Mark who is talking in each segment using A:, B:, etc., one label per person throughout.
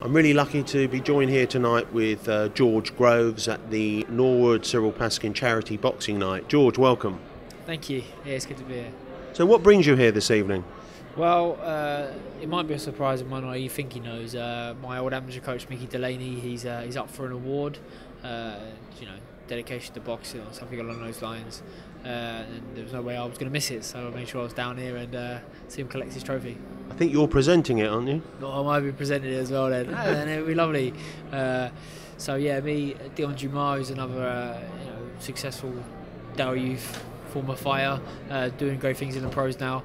A: I'm really lucky to be joined here tonight with George Groves at the Norwood Cyril Paskin Charity Boxing Night. George, welcome.
B: Thank you. Yeah, it's good to be here.
A: So what brings you here this evening?
B: Well, it might be a surprise, it might not. You think he knows. My old amateur coach, Mickey Delaney, he's up for an award. You know, dedication to boxing or something along those lines. And there was no way I was going to miss it, so I made sure I was down here and see him collect his trophy.
A: I think you're presenting it, aren't you?
B: I might be presenting it as well then. And it would be lovely. So yeah, me, Dion Jumar, who's another successful Dow Youth former fighter, doing great things in the pros now.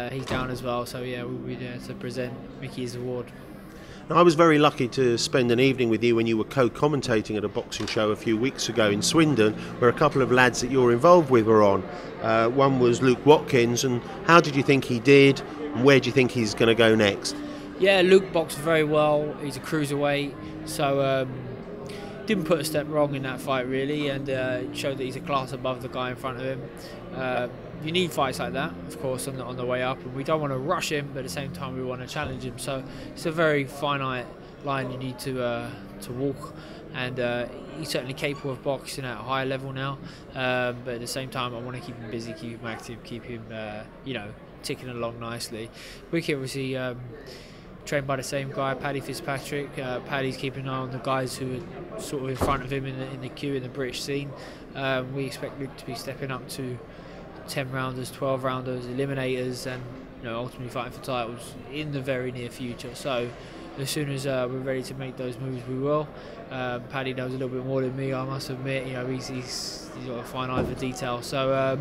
B: He's down as well, so yeah, we'll be there to present Mickey's award.
A: Now, I was very lucky to spend an evening with you when you were co-commentating at a boxing show a few weeks ago in Swindon, where a couple of lads that you're involved with were on. One was Luke Watkins, and how did you think he did, and where do you think he's going to go next?
B: Yeah, Luke boxed very well. He's a cruiserweight, so didn't put a step wrong in that fight really, and showed that he's a class above the guy in front of him. You need fights like that, of course, on the way up, and we don't want to rush him, but at the same time we want to challenge him. So it's a very finite line you need to walk, and he's certainly capable of boxing at a higher level now. But at the same time, I want to keep him busy, keep him active, keep him ticking along nicely. Wicket obviously trained by the same guy, Paddy Fitzpatrick. Paddy's keeping an eye on the guys who are sort of in front of him in the queue in the British scene. We expect Luke to be stepping up to 10 rounders, 12 rounders, eliminators, and ultimately fighting for titles in the very near future. So as soon as we're ready to make those moves, we will. Paddy knows a little bit more than me, I must admit. He's got a fine eye for detail. So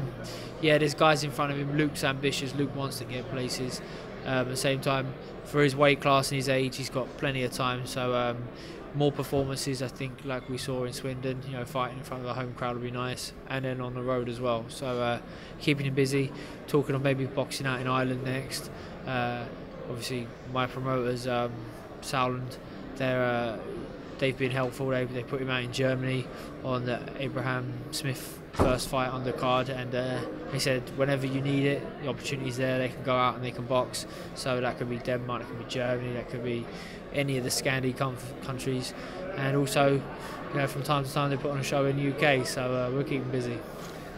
B: yeah, there's guys in front of him. Luke's ambitious. Luke wants to get places. At the same time, for his weight class and his age, he's got plenty of time. So more performances, I think, like we saw in Swindon. Fighting in front of the home crowd would be nice, and then on the road as well. So keeping him busy, talking of maybe boxing out in Ireland next. Obviously, my promoters, Sauerland, they've been helpful. They put him out in Germany on the Abraham Smith first fight on the card, and they said whenever you need it, the opportunity's there. They can go out and they can box. So that could be Denmark, that could be Germany, that could be any of the Scandi countries, and also from time to time they put on a show in the UK. So we're keeping busy.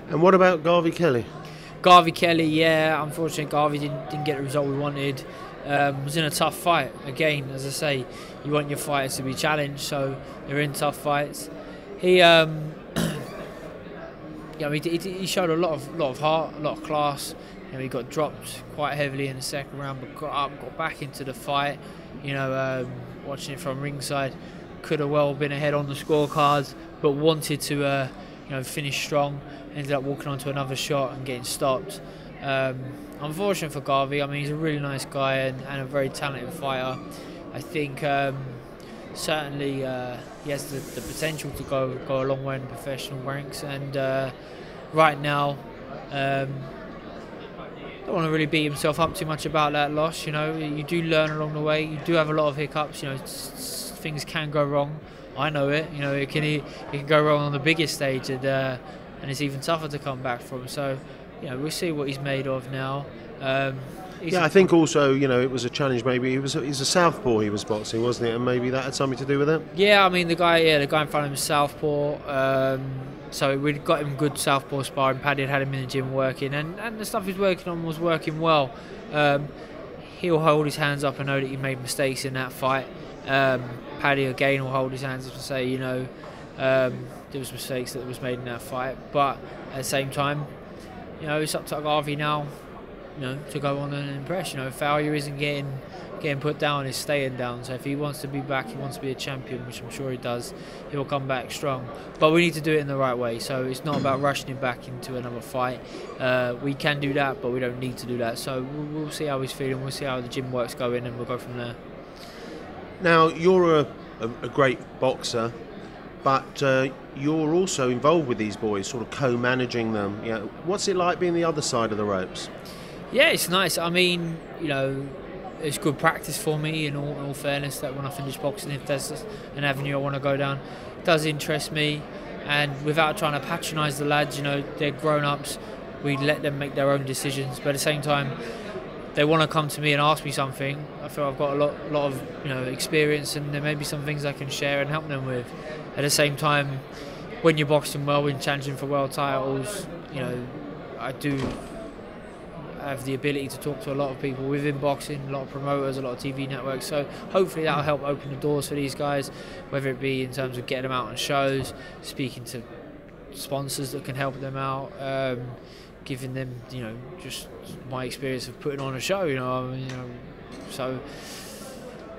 A: And what about Garvey Kelly?
B: Garvey Kelly, yeah, unfortunately Garvey didn't get the result we wanted. Was in a tough fight. Again, as I say, you want your fighters to be challenged, so they're in tough fights. He he showed a lot of heart, a lot of class. He got dropped quite heavily in the second round, but got up, got back into the fight. Watching it from ringside, could have well been ahead on the scorecards, but wanted to finish strong. Ended up walking onto another shot and getting stopped. Unfortunate for Garvey. I mean, he's a really nice guy and a very talented fighter. I think certainly he has the potential to go a long way in the professional ranks, and right now don't want to really beat himself up too much about that loss. You do learn along the way. You do have a lot of hiccups. Things can go wrong. I know it. It can go wrong on the biggest stage, and it's even tougher to come back from. So we'll see what he's made of now.
A: I think also, it was a challenge. Maybe he's a southpaw he was boxing, wasn't it? And maybe that had something to do with it.
B: Yeah, I mean the guy in front of him is southpaw. So we'd got him good southpaw sparring. Paddy had him in the gym working, and the stuff he's working on was working well. He'll hold his hands up and know that he made mistakes in that fight. Paddy again will hold his hands up and say, there was mistakes that was made in that fight. But at the same time, it's up to Garvey now, to go on and impress. Failure isn't getting put down, it's staying down. So if he wants to be back, he wants to be a champion, which I'm sure he does, he'll come back strong. But we need to do it in the right way. So it's not about rushing him back into another fight. We can do that, but we don't need to do that. So we'll see how he's feeling, we'll see how the gym work's going, and we'll go from there.
A: Now, you're a great boxer, but you're also involved with these boys, sort of co-managing them. What's it like being the other side of the ropes?
B: Yeah, it's nice. I mean, it's good practice for me, in all fairness, that when I finish boxing, if there's an avenue I want to go down, it does interest me. And without trying to patronise the lads, they're grown-ups, we let them make their own decisions. But at the same time, they want to come to me and ask me something, I feel I've got a lot of experience, and there may be some things I can share and help them with. At the same time, when you're boxing well, when challenging for world titles, I do have the ability to talk to a lot of people within boxing, a lot of promoters, a lot of TV networks. So hopefully that'll help open the doors for these guys, whether it be in terms of getting them out on shows, speaking to sponsors that can help them out, giving them just my experience of putting on a show. So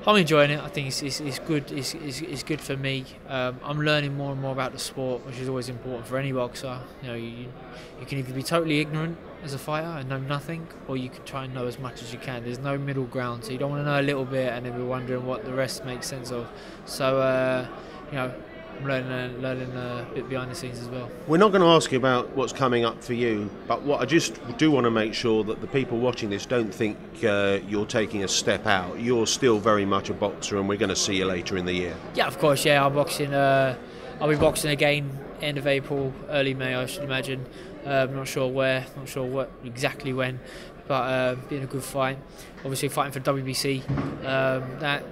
B: I'm enjoying it. I think it's good. It's good for me. I'm learning more and more about the sport, which is always important for any boxer. You can either be totally ignorant as a fighter and know nothing, or you can try and know as much as you can. There's no middle ground, so you don't want to know a little bit and then be wondering what the rest makes sense of. So I'm learning a bit behind the scenes as well.
A: We're not going to ask you about what's coming up for you, but what I just do want to make sure that the people watching this don't think you're taking a step out. You're still very much a boxer, and we're going to see you later in the year.
B: Yeah, of course. Yeah, I'll be boxing again end of April, early May, I should imagine. Not sure where, not sure what exactly when, but being a good fight. Obviously fighting for WBC. That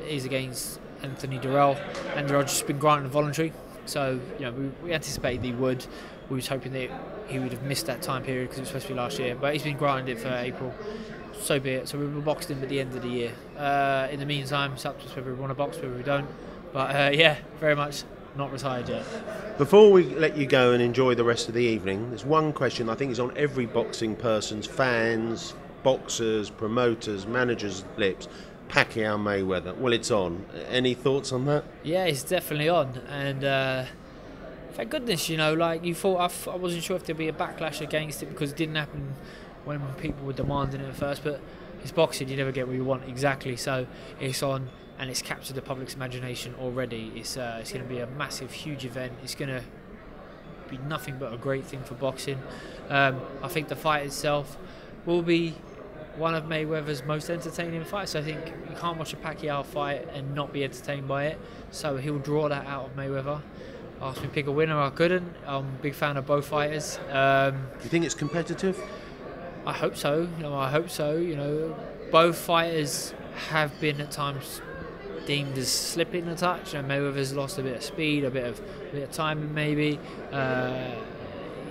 B: is against Anthony Durrell. And Durrell's just been granted voluntary, so we anticipated he would. We was hoping that he would have missed that time period because it was supposed to be last year, but he's been granted it for April. So be it. So we will box him at the end of the year. In the meantime, it's up to us whether we want to box, whether we don't. But yeah, very much not retired yet.
A: Before we let you go and enjoy the rest of the evening, there's one question I think is on every boxing person's, fans, boxers, promoters, managers' lips. Pacquiao Mayweather. Well, it's on. Any thoughts on that?
B: Yeah, it's definitely on, and thank goodness. Like you thought, I wasn't sure if there'd be a backlash against it because it didn't happen when people were demanding it at first. But it's boxing; you never get what you want exactly. So it's on, and it's captured the public's imagination already. It's going to be a massive, huge event. It's going to be nothing but a great thing for boxing. I think the fight itself will be one of Mayweather's most entertaining fights. I think you can't watch a Pacquiao fight and not be entertained by it. So he'll draw that out of Mayweather. Asked me to pick a winner, I couldn't. I'm a big fan of both fighters.
A: Do you think it's competitive?
B: I hope so. I hope so. Both fighters have been at times deemed as slipping a touch, and Mayweather's lost a bit of speed, a bit of timing maybe.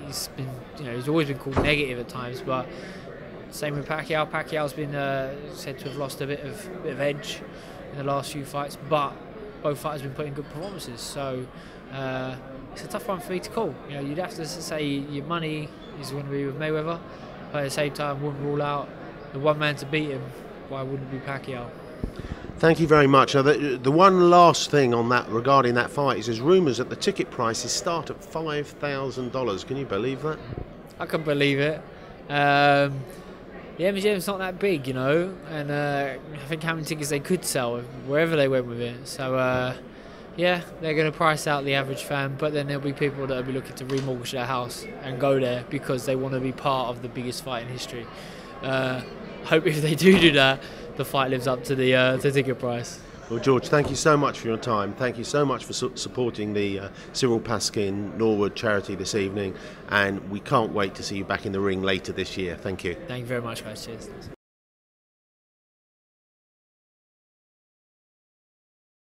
B: He's been, he's always been called negative at times, but same with Pacquiao. Pacquiao's been said to have lost a bit of edge in the last few fights, but both fighters have been putting good performances. So it's a tough one for me to call. You'd have to say your money is going to be with Mayweather, but at the same time, wouldn't rule out the one man to beat him. Why wouldn't it be Pacquiao?
A: Thank you very much. Now, the one last thing on that regarding that fight is there's rumours that the ticket prices start at $5,000. Can you believe that?
B: I can believe it. The MGM's not that big, and I think how many tickets they could sell wherever they went with it. So, yeah, they're going to price out the average fan, but then there'll be people that will be looking to remortgage their house and go there because they want to be part of the biggest fight in history. Hope if they do that, the fight lives up to the ticket price.
A: Well, George, thank you so much for your time. Thank you so much for supporting the Cyril Paskin Norwood charity this evening, and we can't wait to see you back in the ring later this year. Thank you.
B: Thank you very much, guys. Cheers.